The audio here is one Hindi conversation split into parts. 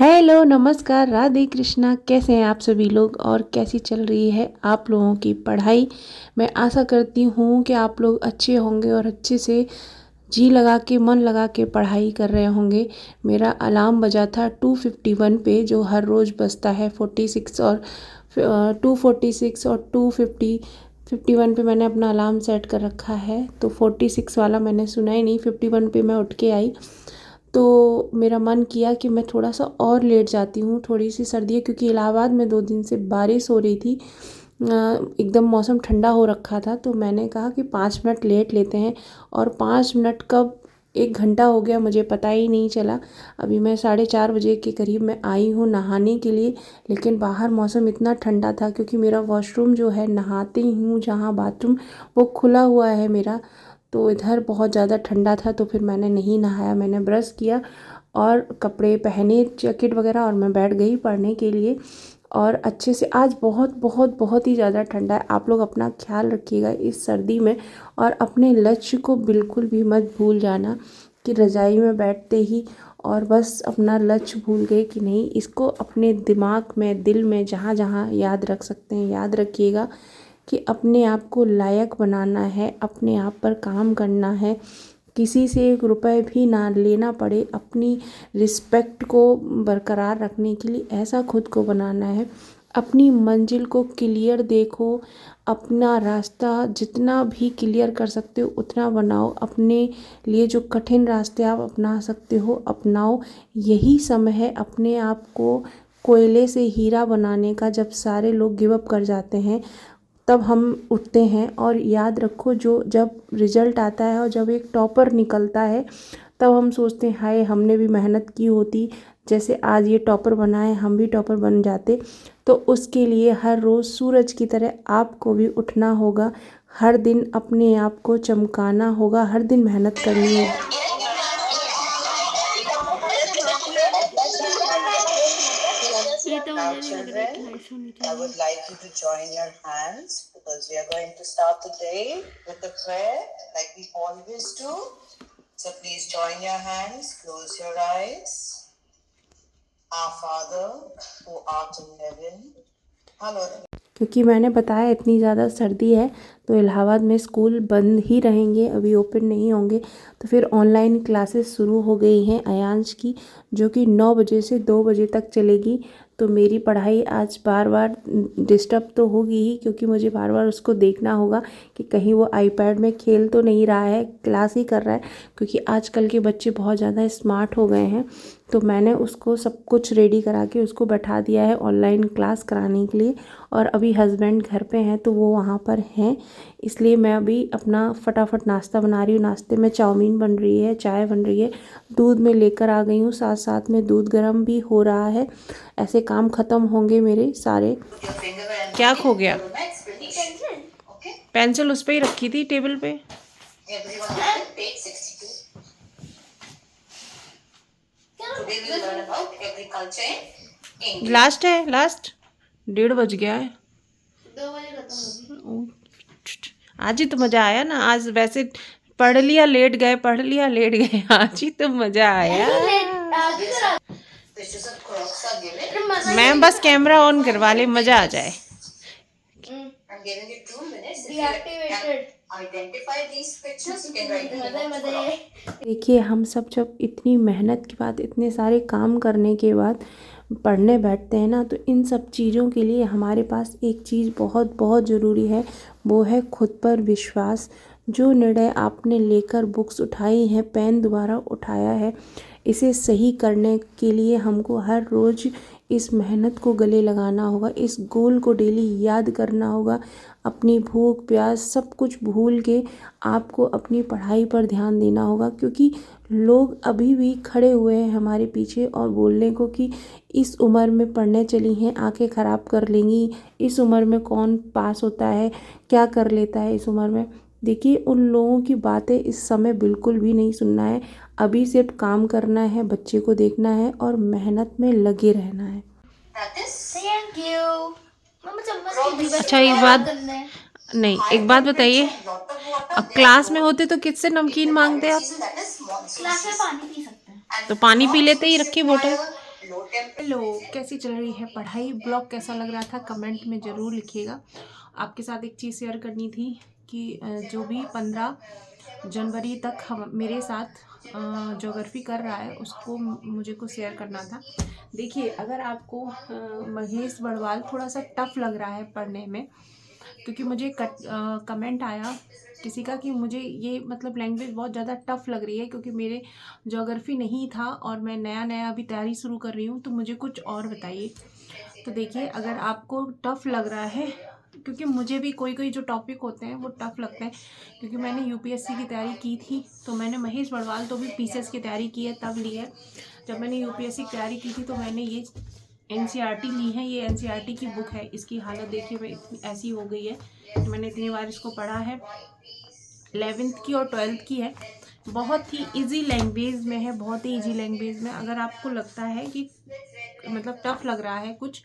हेलो, नमस्कार, राधे कृष्णा। कैसे हैं आप सभी लोग और कैसी चल रही है आप लोगों की पढ़ाई। मैं आशा करती हूँ कि आप लोग अच्छे होंगे और अच्छे से जी लगा के मन लगा के पढ़ाई कर रहे होंगे। मेरा अलार्म बजा था 2:51 पे, जो हर रोज़ बजता है 46 और 2:46 और 2:51 पे मैंने अपना अलार्म सेट कर रखा है। तो 46 वाला मैंने सुना ही नहीं, 51 पे मैं उठ के आई। तो मेरा मन किया कि मैं थोड़ा सा और लेट जाती हूँ। थोड़ी सी सर्दी है क्योंकि इलाहाबाद में 2 दिन से बारिश हो रही थी। एकदम मौसम ठंडा हो रखा था, तो मैंने कहा कि 5 मिनट लेट लेते हैं। और 5 मिनट कब 1 घंटा हो गया मुझे पता ही नहीं चला। अभी मैं 4:30 बजे के करीब मैं आई हूँ नहाने के लिए। लेकिन बाहर मौसम इतना ठंडा था क्योंकि मेरा वॉशरूम जो है, नहाती हूँ जहाँ बाथरूम, वो खुला हुआ है मेरा। तो इधर बहुत ज़्यादा ठंडा था, तो फिर मैंने नहीं नहाया। मैंने ब्रश किया और कपड़े पहने, जैकेट वगैरह, और मैं बैठ गई पढ़ने के लिए। और अच्छे से आज बहुत बहुत बहुत ही ज़्यादा ठंडा है। आप लोग अपना ख्याल रखिएगा इस सर्दी में, और अपने लक्ष्य को बिल्कुल भी मत भूल जाना कि रज़ाई में बैठते ही और बस अपना लक्ष्य भूल गए कि नहीं। इसको अपने दिमाग में, दिल में, जहाँ जहाँ याद रख सकते हैं याद रखिएगा कि अपने आप को लायक बनाना है, अपने आप पर काम करना है। किसी से 1 रुपए भी ना लेना पड़े, अपनी रिस्पेक्ट को बरकरार रखने के लिए ऐसा खुद को बनाना है। अपनी मंजिल को क्लियर देखो, अपना रास्ता जितना भी क्लियर कर सकते हो उतना बनाओ। अपने लिए जो कठिन रास्ते आप अपना सकते हो अपनाओ। यही समय है अपने आप को कोयले से हीरा बनाने का। जब सारे लोग गिव अप कर जाते हैं तब हम उठते हैं। और याद रखो, जो जब रिजल्ट आता है और जब एक टॉपर निकलता है तब हम सोचते हैं हाय हमने भी मेहनत की होती, जैसे आज ये टॉपर बना है हम भी टॉपर बन जाते। तो उसके लिए हर रोज़ सूरज की तरह आपको भी उठना होगा। हर दिन अपने आप को चमकाना होगा, हर दिन मेहनत करनी होगी। ये तो Now, मुझे नहीं लग रहा है कि children, बारिश होनी I चाहिए। would like you to join your hands because we are going to start the day with a prayer like we always do. So please join your hands, close your eyes. Our Father who art in heaven, hallowed. क्योंकि मैंने बताया इतनी ज़्यादा सर्दी है तो इलाहाबाद में स्कूल बंद ही रहेंगे, अभी ओपन नहीं होंगे। तो फिर ऑनलाइन क्लासेस शुरू हो गई हैं अयांश की, जो कि 9 बजे से 2 बजे तक चलेगी। तो मेरी पढ़ाई आज बार बार डिस्टर्ब तो होगी ही, क्योंकि मुझे बार बार उसको देखना होगा कि कहीं वो आईपैड में खेल तो नहीं रहा है, क्लास ही कर रहा है। क्योंकि आजकल के बच्चे बहुत ज़्यादा स्मार्ट हो गए हैं। तो मैंने उसको सब कुछ रेडी करा के उसको बैठा दिया है ऑनलाइन क्लास कराने के लिए। और अभी हस्बैंड घर पे हैं तो वो वहाँ पर हैं, इसलिए मैं अभी अपना फटाफट नाश्ता बना रही हूँ। नाश्ते में चाउमीन बन रही है, चाय बन रही है, दूध में लेकर आ गई हूँ, साथ साथ में दूध गर्म भी हो रहा है। ऐसे काम ख़त्म होंगे मेरे सारे। क्या खो गया? पेंसिल उस पर ही रखी थी टेबल पे। लास्ट है, लास्ट 1:30 बज गया है। 2 बजे खत्म होगी। आज ही तो मज़ा आया ना। आज वैसे पढ़ लिया लेट गए, पढ़ लिया लेट गए, आज ही तो मज़ा आया। मैं बस कैमरा ऑन करवा ले, मज़ा आ जाए। देखिए, हम सब जब इतनी मेहनत के बाद, इतने सारे काम करने के बाद पढ़ने बैठते हैं ना, तो इन सब चीज़ों के लिए हमारे पास एक चीज़ बहुत बहुत ज़रूरी है, वो है खुद पर विश्वास। जो निर्णय आपने लेकर बुक्स उठाई हैं, पेन दोबारा उठाया है, इसे सही करने के लिए हमको हर रोज़ इस मेहनत को गले लगाना होगा, इस गोल को डेली याद करना होगा। अपनी भूख प्यास सब कुछ भूल के आपको अपनी पढ़ाई पर ध्यान देना होगा। क्योंकि लोग अभी भी खड़े हुए हैं हमारे पीछे और बोलने को कि इस उम्र में पढ़ने चली हैं, आंखें ख़राब कर लेंगी, इस उम्र में कौन पास होता है, क्या कर लेता है इस उम्र में। देखिए, उन लोगों की बातें इस समय बिल्कुल भी नहीं सुनना है। अभी सिर्फ काम करना है, बच्चे को देखना है और मेहनत में लगे रहना है। Thank you. मम्मा चम्मच अच्छा, एक बात नहीं, एक बात बताइए, अब क्लास में होते तो किससे नमकीन मांगते आप? क्लास में पानी पी सकते हैं। तो पानी पी लेते ही, रखी बोतल। कैसी चल रही है पढ़ाई, ब्लॉग कैसा लग रहा था कमेंट में ज़रूर लिखिएगा। आपके साथ एक चीज़ शेयर करनी थी कि जो भी 15 जनवरी तक हम मेरे साथ ज्योग्राफी कर रहा है उसको मुझे को शेयर करना था। देखिए, अगर आपको महेश बड़वाल थोड़ा सा टफ लग रहा है पढ़ने में, क्योंकि मुझे कमेंट आया किसी का कि मुझे ये मतलब लैंग्वेज बहुत ज़्यादा टफ लग रही है, क्योंकि मेरे ज्योग्राफी नहीं था और मैं नया अभी तैयारी शुरू कर रही हूँ, तो मुझे कुछ और बताइए। तो देखिए, अगर आपको टफ लग रहा है, क्योंकि मुझे भी कोई जो टॉपिक होते हैं वो टफ लगते हैं, क्योंकि मैंने यूपीएससी की तैयारी की थी, तो मैंने महेश बड़वाल तो भी पीसीएस की तैयारी की है तब ली है। जब मैंने यूपीएससी की तैयारी की थी तो मैंने ये एनसीईआरटी ली है। ये एनसीईआरटी की बुक है, इसकी हालत देखिए मैं इतनी ऐसी हो गई है कि मैंने इतनी बार इसको पढ़ा है। 11th की और 12th की है। बहुत ही इजी लैंग्वेज में है, बहुत ही इजी लैंग्वेज में। अगर आपको लगता है कि मतलब टफ लग रहा है कुछ,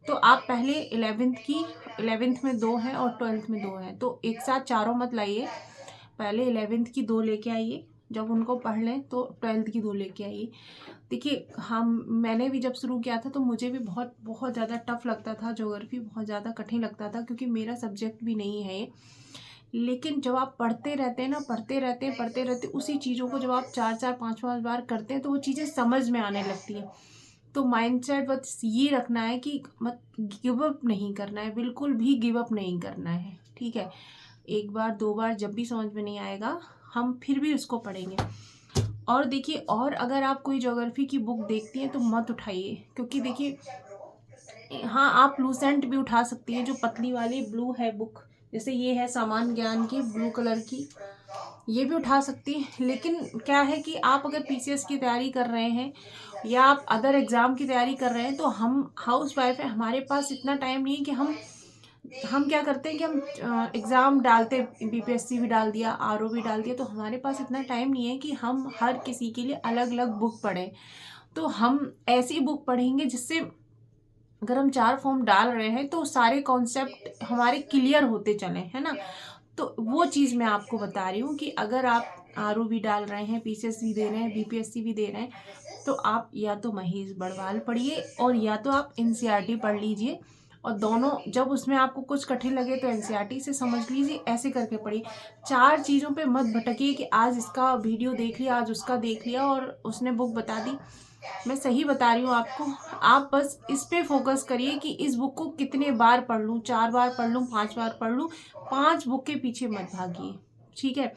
तो आप पहले 11th में 2 है और 12th में 2 है, तो एक साथ चारों मत लाइए। पहले 11th की 2 लेके आइए, जब उनको पढ़ लें तो 12th की 2 लेके आइए। देखिए, मैंने भी जब शुरू किया था तो मुझे भी बहुत ज़्यादा टफ लगता था, ज्योग्राफी बहुत ज़्यादा कठिन लगता था, क्योंकि मेरा सब्जेक्ट भी नहीं है ये। लेकिन जब आप पढ़ते रहते हैं ना, पढ़ते रहते उसी चीज़ों को जब आप 4 5 बार करते हैं तो वो चीज़ें समझ में आने लगती हैं। तो माइंडसेट बस ये रखना है कि मत गिव अप नहीं करना है, बिल्कुल भी गिव अप नहीं करना है, ठीक है। 1 बार 2 बार जब भी समझ में नहीं आएगा, हम फिर भी उसको पढ़ेंगे। और देखिए, और अगर आप कोई ज्योग्राफी की बुक देखती हैं तो मत उठाइए, क्योंकि देखिए, हाँ, आप लूसेंट भी उठा सकती हैं, जो पतली वाली ब्लू है बुक, जैसे ये है सामान्य ज्ञान की ब्लू कलर की, ये भी उठा सकती है। लेकिन क्या है कि आप अगर पीसीएस की तैयारी कर रहे हैं या आप अदर एग्ज़ाम की तैयारी कर रहे हैं, तो हम हाउस वाइफ है, हमारे पास इतना टाइम नहीं है कि हम क्या करते हैं कि हम एग्ज़ाम डालते, बीपीएससी भी डाल दिया, आरओ भी डाल दिया, तो हमारे पास इतना टाइम नहीं है कि हम हर किसी के लिए अलग अलग बुक पढ़ें। तो हम ऐसी बुक पढ़ेंगे जिससे अगर हम 4 फॉर्म डाल रहे हैं तो सारे कॉन्सेप्ट हमारे क्लियर होते चलें, है ना। तो वो चीज़ मैं आपको बता रही हूँ कि अगर आप आरओ भी डाल रहे हैं, पीसीएस भी दे रहे हैं, बीपीएससी भी दे रहे हैं, तो आप या तो महेश बड़वाल पढ़िए और या तो आप एनसीईआरटी पढ़ लीजिए। और दोनों, जब उसमें आपको कुछ कठिन लगे तो एनसीईआरटी से समझ लीजिए, ऐसे करके पढ़िए। 4 चीज़ों पे मत भटकिए कि आज इसका वीडियो देख लिया, आज उसका देख लिया और उसने बुक बता दी। मैं सही बता रही हूँ आपको, आप बस इस पे फोकस करिए कि इस बुक को कितने बार पढ़ लूँ, 4 बार पढ़ लूँ, 5 बार पढ़ लूँ, 5 बुक के पीछे मत भागिए, ठीक है।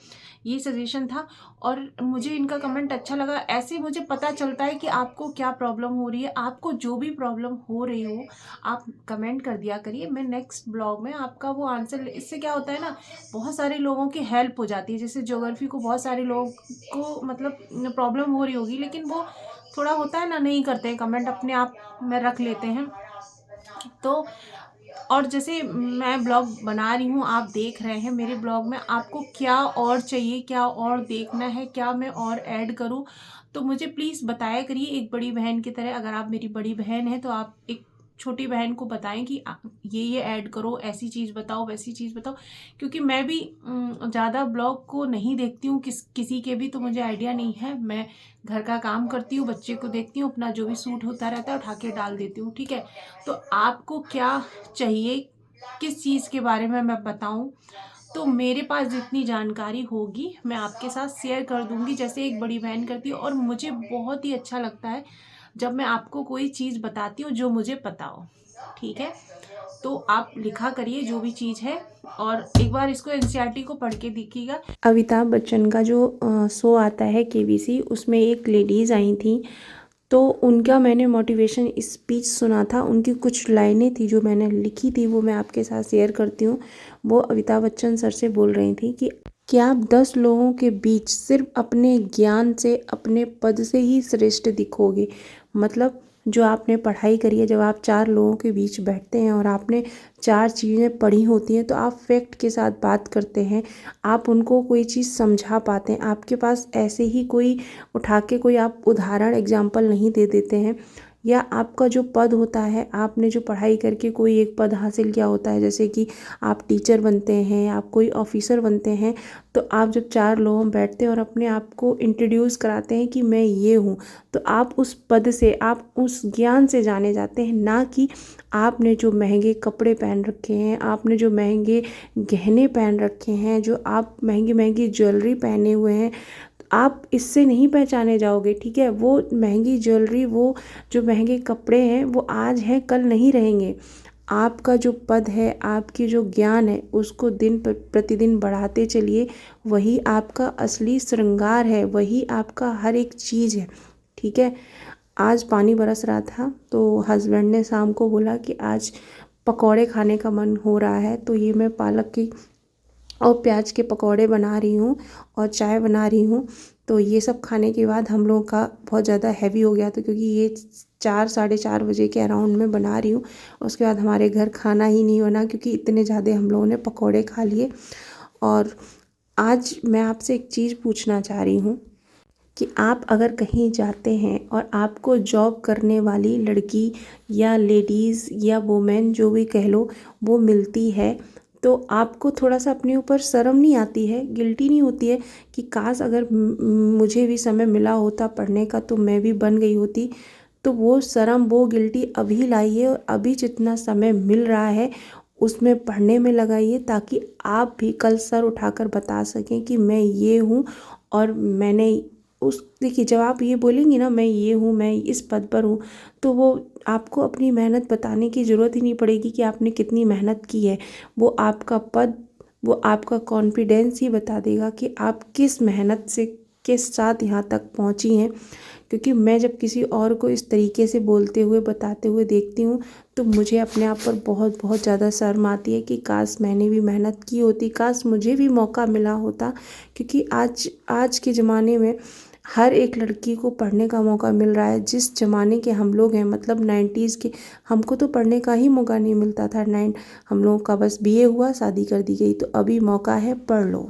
ये सजेशन था और मुझे इनका कमेंट अच्छा लगा। ऐसे मुझे पता चलता है कि आपको क्या प्रॉब्लम हो रही है। आपको जो भी प्रॉब्लम हो रही हो, आप कमेंट कर दिया करिए, मैं नेक्स्ट ब्लॉग में आपका वो आंसर। इससे क्या होता है ना, बहुत सारे लोगों की हेल्प हो जाती है। जैसे ज्योग्राफी को बहुत सारे लोगों को मतलब प्रॉब्लम हो रही होगी, लेकिन वो थोड़ा होता है ना, नहीं करते हैं कमेंट, अपने आप में रख लेते हैं। तो और जैसे मैं ब्लॉग बना रही हूँ, आप देख रहे हैं मेरे ब्लॉग में, आपको क्या और चाहिए, क्या और देखना है, क्या मैं और ऐड करूँ, तो मुझे प्लीज़ बताया करिए एक बड़ी बहन की तरह। अगर आप मेरी बड़ी बहन हैं तो आप एक छोटी बहन को बताएं कि ये ऐड करो, ऐसी चीज़ बताओ, वैसी चीज़ बताओ, क्योंकि मैं भी ज़्यादा ब्लॉग को नहीं देखती हूँ किसी के भी, तो मुझे आइडिया नहीं है। मैं घर का काम करती हूँ, बच्चे को देखती हूँ, अपना जो भी सूट होता रहता है उठा के डाल देती हूँ, ठीक है। तो आपको क्या चाहिए, किस चीज़ के बारे में मैं बताऊं, तो मेरे पास जितनी जानकारी होगी मैं आपके साथ शेयर कर दूंगी, जैसे एक बड़ी बहन करती है। और मुझे बहुत ही अच्छा लगता है जब मैं आपको कोई चीज़ बताती हूँ जो मुझे पता हो, ठीक है। तो आप लिखा करिए जो भी चीज़ है, और एक बार इसको एनसीईआरटी को पढ़ के देखिएगा। अमिताभ बच्चन का जो शो आता है केबीसी, उसमें एक लेडीज़ आई थी, तो उनका मैंने मोटिवेशन स्पीच सुना था। उनकी कुछ लाइनें थी जो मैंने लिखी थी, वो मैं आपके साथ शेयर करती हूँ। वो अमिताभ बच्चन सर से बोल रही थी कि आप 10 लोगों के बीच सिर्फ अपने ज्ञान से, अपने पद से ही श्रेष्ठ दिखोगे। मतलब जो आपने पढ़ाई करी है, जब आप 4 लोगों के बीच बैठते हैं और आपने 4 चीज़ें पढ़ी होती हैं, तो आप फैक्ट के साथ बात करते हैं, आप उनको कोई चीज़ समझा पाते हैं। आपके पास ऐसे ही कोई उठा के कोई आप उदाहरण एग्जाम्पल नहीं दे देते हैं। या आपका जो पद होता है, आपने जो पढ़ाई करके कोई एक पद हासिल किया होता है, जैसे कि आप टीचर बनते हैं, आप कोई ऑफिसर बनते हैं, तो आप जब 4 लोग बैठते हैं और अपने आप को इंट्रोड्यूस कराते हैं कि मैं ये हूँ, तो आप उस पद से, आप उस ज्ञान से जाने जाते हैं, ना कि आपने जो महंगे कपड़े पहन रखे हैं, आपने जो महंगे गहने पहन रखे हैं, जो आप महंगी महंगी ज्वेलरी पहने हुए हैं, आप इससे नहीं पहचाने जाओगे। ठीक है, वो महंगी ज्वेलरी, वो जो महंगे कपड़े हैं, वो आज हैं, कल नहीं रहेंगे। आपका जो पद है, आपकी जो ज्ञान है, उसको दिन प्रतिदिन बढ़ाते चलिए। वही आपका असली श्रृंगार है, वही आपका हर एक चीज़ है। ठीक है, आज पानी बरस रहा था तो हस्बैंड ने शाम को बोला कि आज पकौड़े खाने का मन हो रहा है, तो ये मैं पालक की और प्याज के पकौड़े बना रही हूँ और चाय बना रही हूँ। तो ये सब खाने के बाद हम लोगों का बहुत ज़्यादा हैवी हो गया था, क्योंकि ये 4 साढ़े 4 बजे के अराउंड में बना रही हूँ। उसके बाद हमारे घर खाना ही नहीं बना, क्योंकि इतने ज़्यादा हम लोगों ने पकौड़े खा लिए। और आज मैं आपसे एक चीज़ पूछना चाह रही हूँ कि आप अगर कहीं जाते हैं और आपको जॉब करने वाली लड़की या लेडीज़ या वुमेन, जो भी कह लो, वो मिलती है, तो आपको थोड़ा सा अपने ऊपर शर्म नहीं आती है, गिल्टी नहीं होती है कि काश अगर मुझे भी समय मिला होता पढ़ने का तो मैं भी बन गई होती। तो वो शर्म, वो गिल्टी अभी लाइए और अभी जितना समय मिल रहा है उसमें पढ़ने में लगाइए, ताकि आप भी कल सर उठाकर बता सकें कि मैं ये हूँ और मैंने उस, देखिए, जब आप ये बोलेंगी ना मैं ये हूँ, मैं इस पद पर हूँ, तो वो आपको अपनी मेहनत बताने की ज़रूरत ही नहीं पड़ेगी कि आपने कितनी मेहनत की है। वो आपका पद, वो आपका कॉन्फिडेंस ही बता देगा कि आप किस मेहनत से, किस साथ यहाँ तक पहुँची हैं। क्योंकि मैं जब किसी और को इस तरीके से बोलते हुए, बताते हुए देखती हूँ, तो मुझे अपने आप पर बहुत बहुत ज़्यादा शर्म आती है कि काश मैंने भी मेहनत की होती, काश मुझे भी मौका मिला होता। क्योंकि आज के ज़माने में हर एक लड़की को पढ़ने का मौका मिल रहा है। जिस ज़माने के हम लोग हैं, मतलब 90s के, हमको तो पढ़ने का ही मौका नहीं मिलता था। हम लोगों का बस BA हुआ, शादी कर दी गई। तो अभी मौका है, पढ़ लो।